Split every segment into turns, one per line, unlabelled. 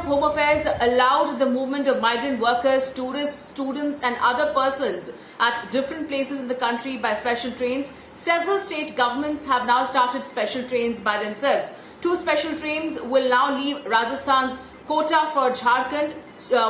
of Home Affairs allowed the movement of migrant workers, tourists, students and other persons at different places in the country by special trains. Several state governments have now started special trains by themselves. 2 special trains will now leave Rajasthan's Kota for Jharkhand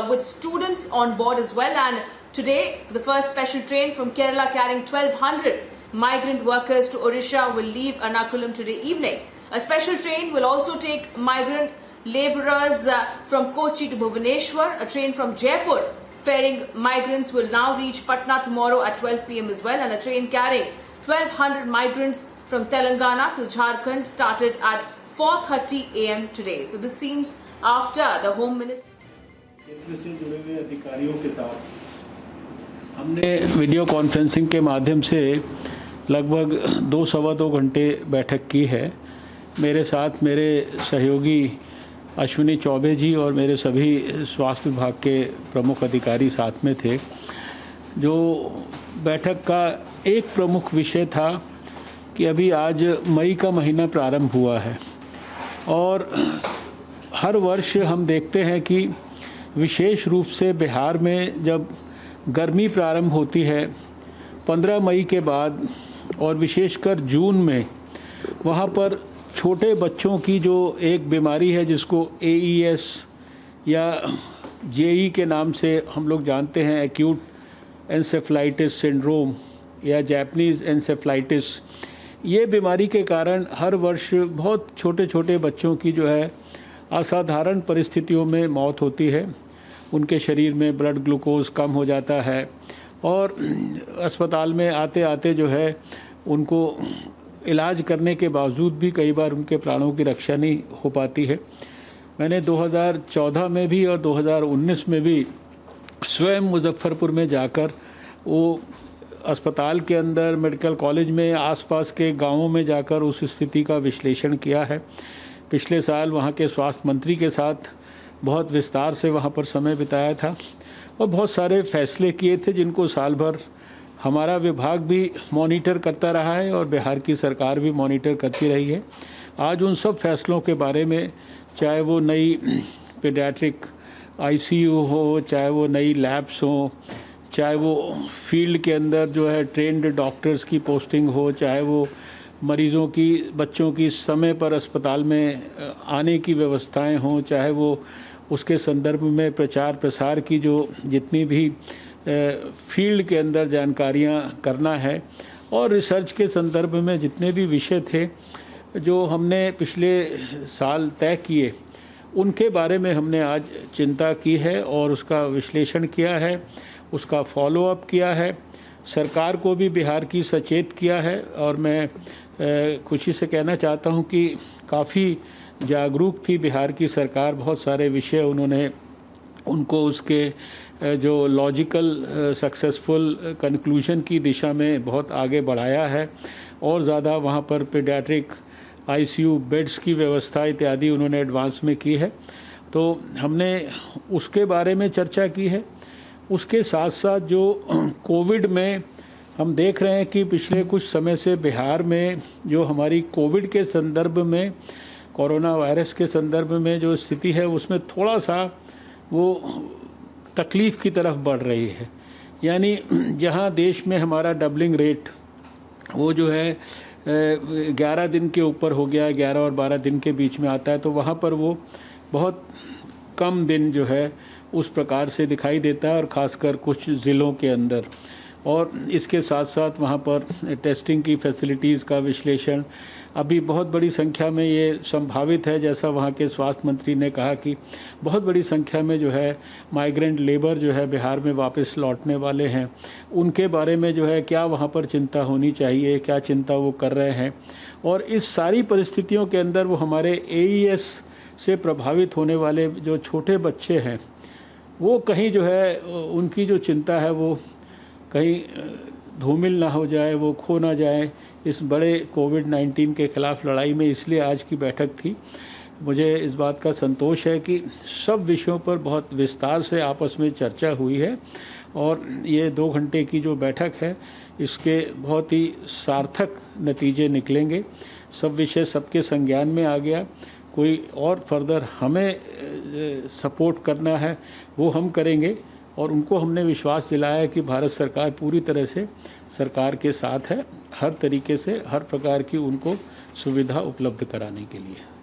with students on board as well. And today, the first special train from Kerala carrying 1,200 migrant workers to Odisha will leave Ernakulam today evening. A special train will also take migrant labourers from Kochi to Bhubaneswar. A train from Jaipur ferrying migrants will now reach Patna tomorrow at 12 p.m. as well. And a train carrying 1,200 migrants from Telangana to Jharkhand started at 4:30 a.m. today. So this seems after the Home Minister.
केंद्र से जुड़े हुए अधिकारियों के साथ हमने video conferencing के माध्यम से लगभग 2-2.25 घंटे बैठक की है। मेरे साथ मेरे सहयोगी अश्विनी चौबे जी और मेरे सभी स्वास्थ्य विभाग के प्रमुख अधिकारी साथ में थे। जो बैठक का एक प्रमुख विषय था कि अभी आज मई का महीना प्रारंभ हुआ है और हर वर्ष हम देखते हैं कि विशेष रूप से बिहार में जब गर्मी प्रारंभ होती है 15 मई के बाद और विशेषकर जून में, वहाँ पर छोटे बच्चों की जो एक बीमारी है जिसको AES या JE के नाम से हम लोग जानते हैं, एक्यूट एन्सेफलाइटिस सिंड्रोम या जापानीज़ एन्सेफलाइटिस, ये बीमारी के कारण हर वर्ष बहुत छोटे छोटे बच्चों की जो है असाधारण परिस्थितियों में मौत होती है। उनके शरीर में ब्लड ग्लूकोज कम हो जाता है और अस्पताल में आते आते जो है उनको इलाज करने के बावजूद भी कई बार उनके प्राणों की रक्षा नहीं हो पाती है। मैंने 2014 में भी और 2019 में भी स्वयं मुजफ्फरपुर में जाकर वो अस्पताल के अंदर, मेडिकल कॉलेज में, आसपास के गांवों में जाकर उस स्थिति का विश्लेषण किया है। पिछले साल वहां के स्वास्थ्य मंत्री के साथ बहुत विस्तार से वहां पर समय बिताया था और बहुत सारे फैसले किए थे जिनको साल भर हमारा विभाग भी मॉनिटर करता रहा है और बिहार की सरकार भी मॉनिटर करती रही है। आज उन सब फैसलों के बारे में, चाहे वो नई पीडियाट्रिक ICU हो, चाहे वो नई लैब्स हो, चाहे वो फील्ड के अंदर जो है ट्रेंड डॉक्टर्स की पोस्टिंग हो, चाहे वो मरीज़ों की, बच्चों की समय पर अस्पताल में आने की व्यवस्थाएं हों, चाहे वो उसके संदर्भ में प्रचार प्रसार की जो जितनी भी फील्ड के अंदर जानकारियां करना है और रिसर्च के संदर्भ में जितने भी विषय थे जो हमने पिछले साल तय किए, उनके बारे में हमने आज चिंता की है और उसका विश्लेषण किया है, उसका फॉलोअप किया है। सरकार को भी बिहार की सचेत किया है और मैं खुशी से कहना चाहता हूं कि काफ़ी जागरूक थी बिहार की सरकार। बहुत सारे विषय उन्होंने उनको उसके जो लॉजिकल सक्सेसफुल कंक्लूजन की दिशा में बहुत आगे बढ़ाया है और ज़्यादा वहाँ पर पीडियाट्रिक ICU बेड्स की व्यवस्था इत्यादि उन्होंने एडवांस में की है। तो हमने उसके बारे में चर्चा की है। उसके साथ साथ जो कोविड में हम देख रहे हैं कि पिछले कुछ समय से बिहार में जो हमारी कोविड के संदर्भ में, कोरोना वायरस के संदर्भ में जो स्थिति है उसमें थोड़ा सा वो तकलीफ़ की तरफ बढ़ रही है। यानी जहां देश में हमारा डबलिंग रेट वो जो है 11 दिन के ऊपर हो गया, 11 और 12 दिन के बीच में आता है, तो वहां पर वो बहुत कम दिन जो है उस प्रकार से दिखाई देता है और ख़ासकर कुछ ज़िलों के अंदर। और इसके साथ साथ वहाँ पर टेस्टिंग की फैसिलिटीज़ का विश्लेषण अभी बहुत बड़ी संख्या में ये संभावित है, जैसा वहाँ के स्वास्थ्य मंत्री ने कहा कि बहुत बड़ी संख्या में जो है माइग्रेंट लेबर जो है बिहार में वापस लौटने वाले हैं। उनके बारे में जो है क्या वहाँ पर चिंता होनी चाहिए, क्या चिंता वो कर रहे हैं। और इस सारी परिस्थितियों के अंदर वो हमारे AES से प्रभावित होने वाले जो छोटे बच्चे हैं, वो कहीं जो है उनकी जो चिंता है वो कहीं धूमिल ना हो जाए, वो खो ना जाए इस बड़े कोविड-19 के ख़िलाफ़ लड़ाई में। इसलिए आज की बैठक थी। मुझे इस बात का संतोष है कि सब विषयों पर बहुत विस्तार से आपस में चर्चा हुई है और ये 2 घंटे की जो बैठक है इसके बहुत ही सार्थक नतीजे निकलेंगे। सब विषय सबके संज्ञान में आ गया। कोई और फर्दर हमें सपोर्ट करना है वो हम करेंगे। और उनको हमने विश्वास दिलाया है कि भारत सरकार पूरी तरह से सरकार के साथ है, हर तरीके से हर प्रकार की उनको सुविधा उपलब्ध कराने के लिए।